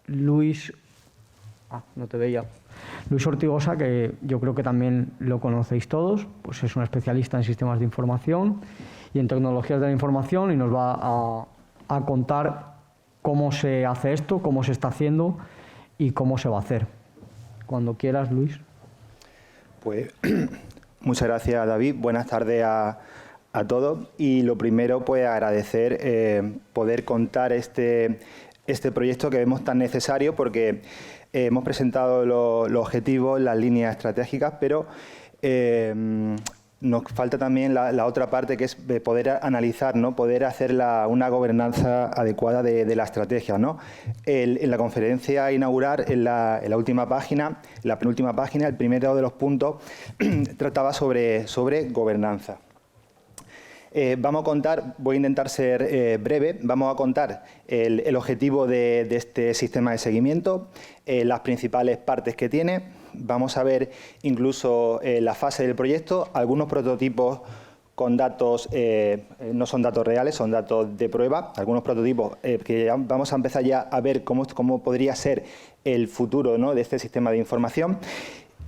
Luis... no te veía. Luis Ortigosa, que yo creo que también lo conocéis todos, pues es un especialista en sistemas de información y en tecnologías de la información y nos va a contar cómo se hace esto, cómo se está haciendo y cómo se va a hacer. Cuando quieras, Luis. Pues muchas gracias, David. Buenas tardes a todos. Y lo primero, pues agradecer poder contar este proyecto que vemos tan necesario porque hemos presentado los objetivos, las líneas estratégicas, pero nos falta también la otra parte, que es poder analizar, ¿no? Poder hacer una gobernanza adecuada de la estrategia, ¿no? En la conferencia inaugural, en la última página, la penúltima página, el primero de los puntos trataba sobre gobernanza. Vamos a contar, voy a intentar ser breve, vamos a contar el objetivo de este sistema de seguimiento, las principales partes que tiene. Vamos a ver incluso la fase del proyecto, algunos prototipos con datos, no son datos reales, son datos de prueba, algunos prototipos que vamos a empezar ya a ver cómo podría ser el futuro, ¿no?, de este sistema de información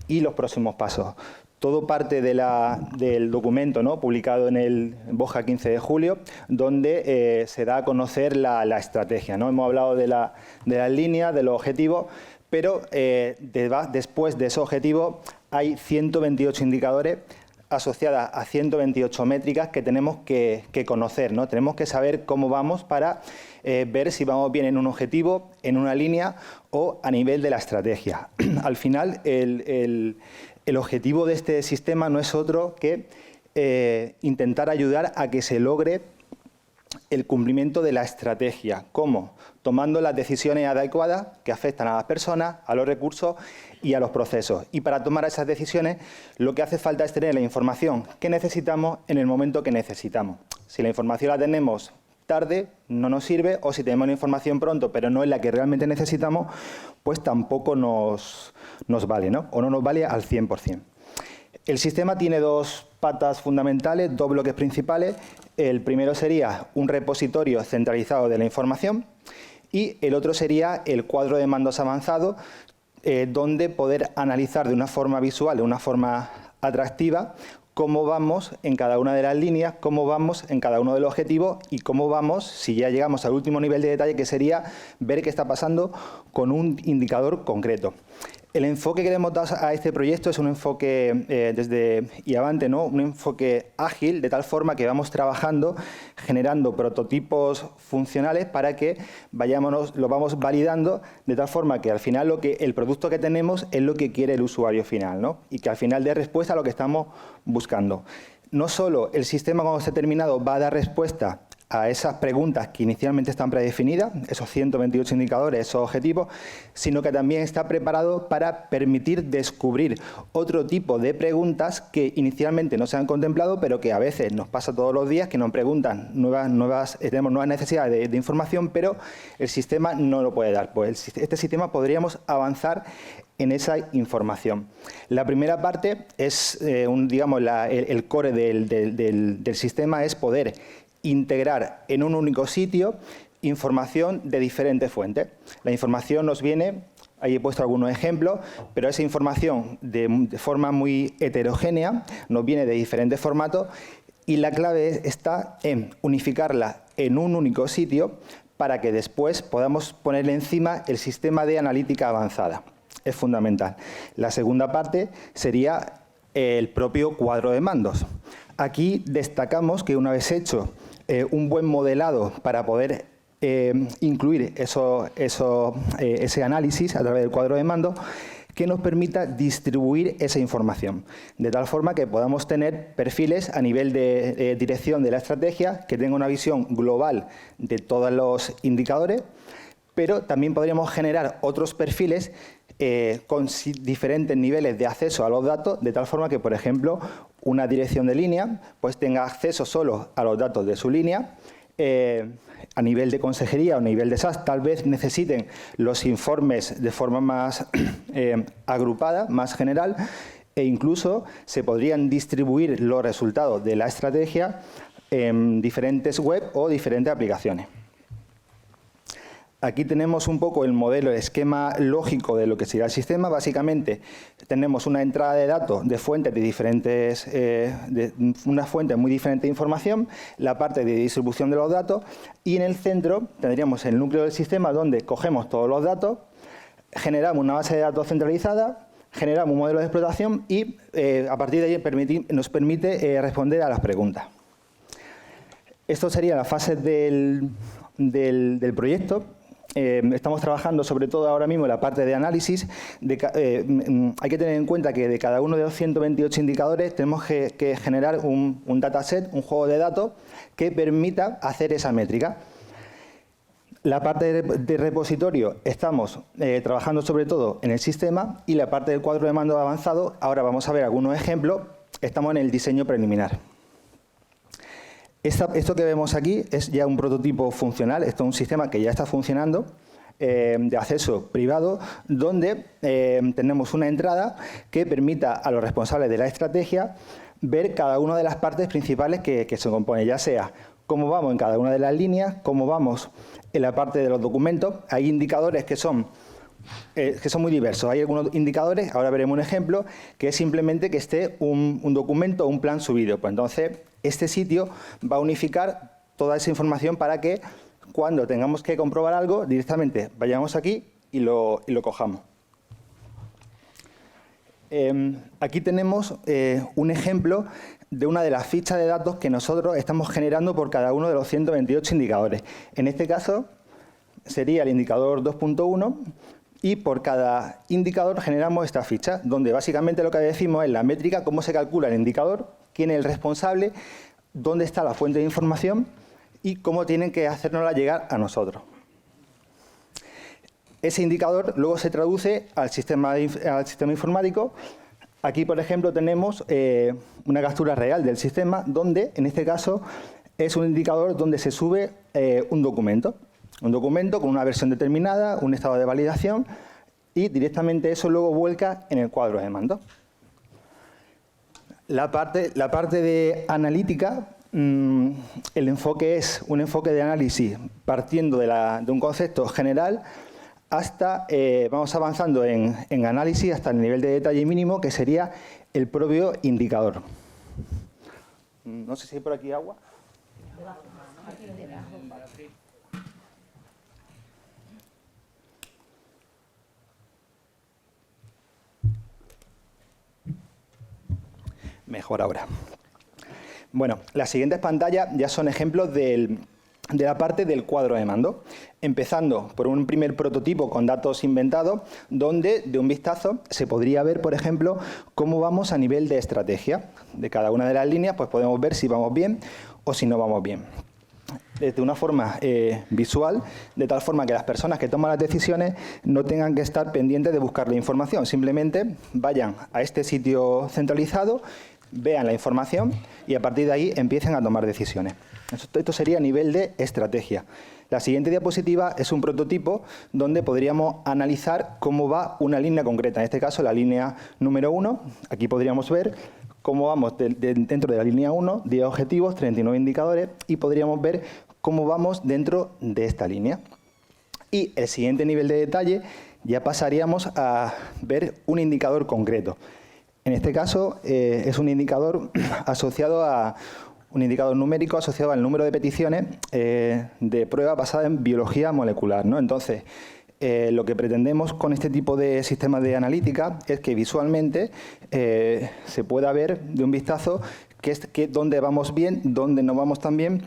y los próximos pasos. Todo parte del documento, ¿no?, publicado en Boja 15 de julio, donde se da a conocer la estrategia, ¿no? Hemos hablado de las líneas, de los objetivos, pero después de esos objetivos hay 128 indicadores asociadas a 128 métricas que tenemos que conocer, ¿no? Tenemos que saber cómo vamos para ver si vamos bien en un objetivo, en una línea o a nivel de la estrategia. Al final, el objetivo de este sistema no es otro que intentar ayudar a que se logre el cumplimiento de la estrategia. ¿Cómo? Tomando las decisiones adecuadas que afectan a las personas, a los recursos y a los procesos. Y para tomar esas decisiones, lo que hace falta es tener la información que necesitamos en el momento que necesitamos. Si la información la tenemos tarde, no nos sirve, o si tenemos la información pronto, pero no es la que realmente necesitamos, pues tampoco nos vale, ¿no? O no nos vale al 100%. El sistema tiene dos patas fundamentales, dos bloques principales. El primero sería un repositorio centralizado de la información y el otro sería el cuadro de mandos avanzado, donde poder analizar de una forma visual, de una forma atractiva, cómo vamos en cada una de las líneas, cómo vamos en cada uno de los objetivos y cómo vamos, si ya llegamos al último nivel de detalle, que sería ver qué está pasando con un indicador concreto. El enfoque que le hemos dado a este proyecto es un enfoque desde Iavante, ¿no?, un enfoque ágil, de tal forma que vamos trabajando, generando prototipos funcionales para que lo vamos validando, de tal forma que al final el producto que tenemos es lo que quiere el usuario final, ¿no?, y que al final dé respuesta a lo que estamos buscando. No solo el sistema, cuando esté terminado, va a dar respuesta a esas preguntas que inicialmente están predefinidas, esos 128 indicadores, esos objetivos, sino que también está preparado para permitir descubrir otro tipo de preguntas que inicialmente no se han contemplado, pero que a veces nos pasa todos los días, que nos preguntan tenemos nuevas necesidades de información, pero el sistema no lo puede dar. Pues este sistema podríamos avanzar en esa información. La primera parte es, digamos, el core del sistema es poder integrar en un único sitio información de diferentes fuentes. La información nos viene, ahí he puesto algunos ejemplos, pero esa información de forma muy heterogénea nos viene de diferentes formatos y la clave está en unificarla en un único sitio para que después podamos ponerle encima el sistema de analítica avanzada. Es fundamental. La segunda parte sería el propio cuadro de mandos. Aquí destacamos que una vez hecho un buen modelado para poder incluir ese análisis a través del cuadro de mando, que nos permita distribuir esa información, de tal forma que podamos tener perfiles a nivel de dirección de la estrategia, que tenga una visión global de todos los indicadores, pero también podríamos generar otros perfiles con diferentes niveles de acceso a los datos, de tal forma que, por ejemplo, una dirección de línea pues tenga acceso solo a los datos de su línea. A nivel de consejería o a nivel de SAS, tal vez necesiten los informes de forma más agrupada, más general, e incluso se podrían distribuir los resultados de la estrategia en diferentes web o diferentes aplicaciones. Aquí tenemos un poco el modelo, el esquema lógico de lo que sería el sistema. Básicamente, tenemos una entrada de datos de fuentes de diferentes, una fuente muy diferente de información, la parte de distribución de los datos, y en el centro tendríamos el núcleo del sistema donde cogemos todos los datos, generamos una base de datos centralizada, generamos un modelo de explotación y a partir de ahí nos permite responder a las preguntas. Esto sería la fase del proyecto. Estamos trabajando sobre todo ahora mismo en la parte de análisis. Hay que tener en cuenta que de cada uno de los 128 indicadores tenemos que generar un dataset, un juego de datos que permita hacer esa métrica. La parte de repositorio estamos trabajando sobre todo en el sistema, y la parte del cuadro de mando avanzado, ahora vamos a ver algunos ejemplos, estamos en el diseño preliminar. Esto que vemos aquí es ya un prototipo funcional, esto es un sistema que ya está funcionando, de acceso privado, donde tenemos una entrada que permita a los responsables de la estrategia ver cada una de las partes principales que se compone, ya sea cómo vamos en cada una de las líneas, cómo vamos en la parte de los documentos. Hay indicadores que son muy diversos. Hay algunos indicadores, ahora veremos un ejemplo, que es simplemente que esté un documento o un plan subido. Pues entonces, este sitio va a unificar toda esa información para que cuando tengamos que comprobar algo, directamente vayamos aquí y lo cojamos. Aquí tenemos un ejemplo de una de las fichas de datos que nosotros estamos generando por cada uno de los 128 indicadores. En este caso, sería el indicador 2.1, y por cada indicador generamos esta ficha, donde básicamente lo que decimos es la métrica, cómo se calcula el indicador, quién es el responsable, dónde está la fuente de información y cómo tienen que hacérnosla llegar a nosotros. Ese indicador luego se traduce al sistema informático. Aquí, por ejemplo, tenemos una captura real del sistema, donde, en este caso, es un indicador donde se sube un documento con una versión determinada, un estado de validación, y directamente eso luego vuelca en el cuadro de mando. La parte de analítica, el enfoque es un enfoque de análisis partiendo de un concepto general hasta, vamos avanzando en análisis hasta el nivel de detalle mínimo, que sería el propio indicador. No sé si hay por aquí agua. Mejor ahora. Bueno, las siguientes pantallas ya son ejemplos de la parte del cuadro de mando, empezando por un primer prototipo con datos inventados, donde de un vistazo se podría ver, por ejemplo, cómo vamos a nivel de estrategia. De cada una de las líneas pues podemos ver si vamos bien o si no vamos bien. De una forma visual, de tal forma que las personas que toman las decisiones no tengan que estar pendientes de buscar la información, simplemente vayan a este sitio centralizado, vean la información y a partir de ahí empiecen a tomar decisiones. Esto sería a nivel de estrategia. La siguiente diapositiva es un prototipo donde podríamos analizar cómo va una línea concreta, en este caso la línea número 1. Aquí podríamos ver cómo vamos dentro de la línea 1, 10 objetivos, 39 indicadores, y podríamos ver cómo vamos dentro de esta línea. Y el siguiente nivel de detalle ya pasaríamos a ver un indicador concreto. En este caso es un indicador asociado a un indicador numérico asociado al número de peticiones de prueba basada en biología molecular, ¿no? Entonces, lo que pretendemos con este tipo de sistemas de analítica es que visualmente se pueda ver de un vistazo dónde vamos bien, dónde no vamos tan bien,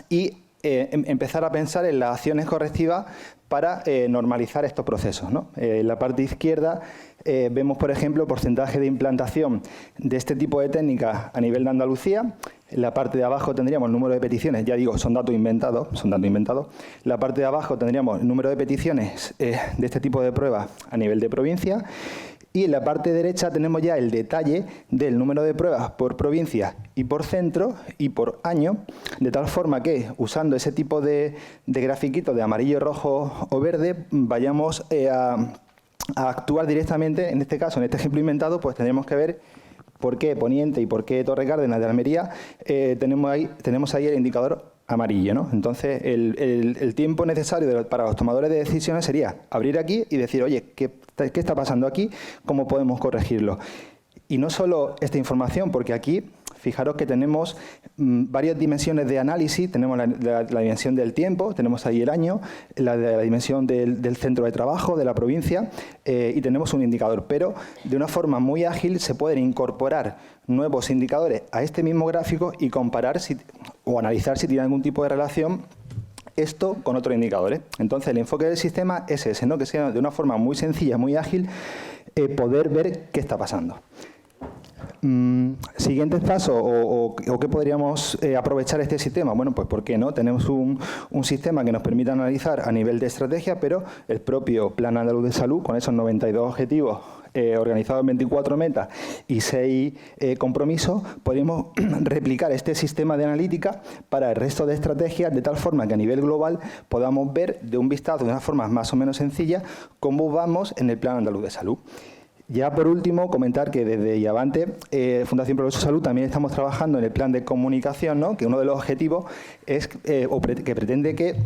y empezar a pensar en las acciones correctivas para normalizar estos procesos, ¿no? En la parte izquierda vemos, por ejemplo, porcentaje de implantación de este tipo de técnicas a nivel de Andalucía. En la parte de abajo tendríamos el número de peticiones, ya digo, son datos inventados. La parte de abajo tendríamos el número de peticiones de este tipo de pruebas a nivel de provincia. Y en la parte derecha tenemos ya el detalle del número de pruebas por provincia y por centro y por año, de tal forma que, usando ese tipo de grafiquitos de amarillo, rojo o verde, vayamos a actuar directamente. En este caso, en este ejemplo inventado, pues tendremos que ver ¿Por qué Poniente y por qué Torre Cárdenas de Almería tenemos ahí el indicador amarillo, ¿no? Entonces, el tiempo necesario para los tomadores de decisiones sería abrir aquí y decir, oye, ¿qué está pasando aquí? ¿Cómo podemos corregirlo? Y no solo esta información, porque aquí, fijaros que tenemos varias dimensiones de análisis. Tenemos la dimensión del tiempo, tenemos ahí el año, la dimensión del centro de trabajo, de la provincia, y tenemos un indicador. Pero de una forma muy ágil se pueden incorporar nuevos indicadores a este mismo gráfico y comparar o analizar si tiene algún tipo de relación esto con otros indicadores. Entonces, el enfoque del sistema es ese, ¿no? Que sea de una forma muy sencilla, muy ágil, poder ver qué está pasando. Siguientes pasos o qué podríamos aprovechar este sistema. Bueno, pues ¿por qué no? Tenemos un sistema que nos permite analizar a nivel de estrategia, pero el propio Plan Andaluz de Salud, con esos 92 objetivos organizados en 24 metas y 6 compromisos, podríamos replicar este sistema de analítica para el resto de estrategias, de tal forma que a nivel global podamos ver de un vistazo, de una forma más o menos sencilla, cómo vamos en el Plan Andaluz de Salud. Ya por último, comentar que desde Iavante, Fundación Progreso Salud, también estamos trabajando en el plan de comunicación, ¿no? Que uno de los objetivos es que pretende que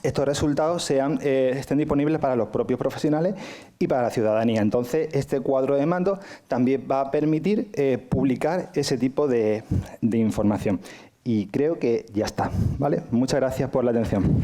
estos resultados estén disponibles para los propios profesionales y para la ciudadanía. Entonces, este cuadro de mando también va a permitir publicar ese tipo de información. Y creo que ya está, ¿vale? Muchas gracias por la atención.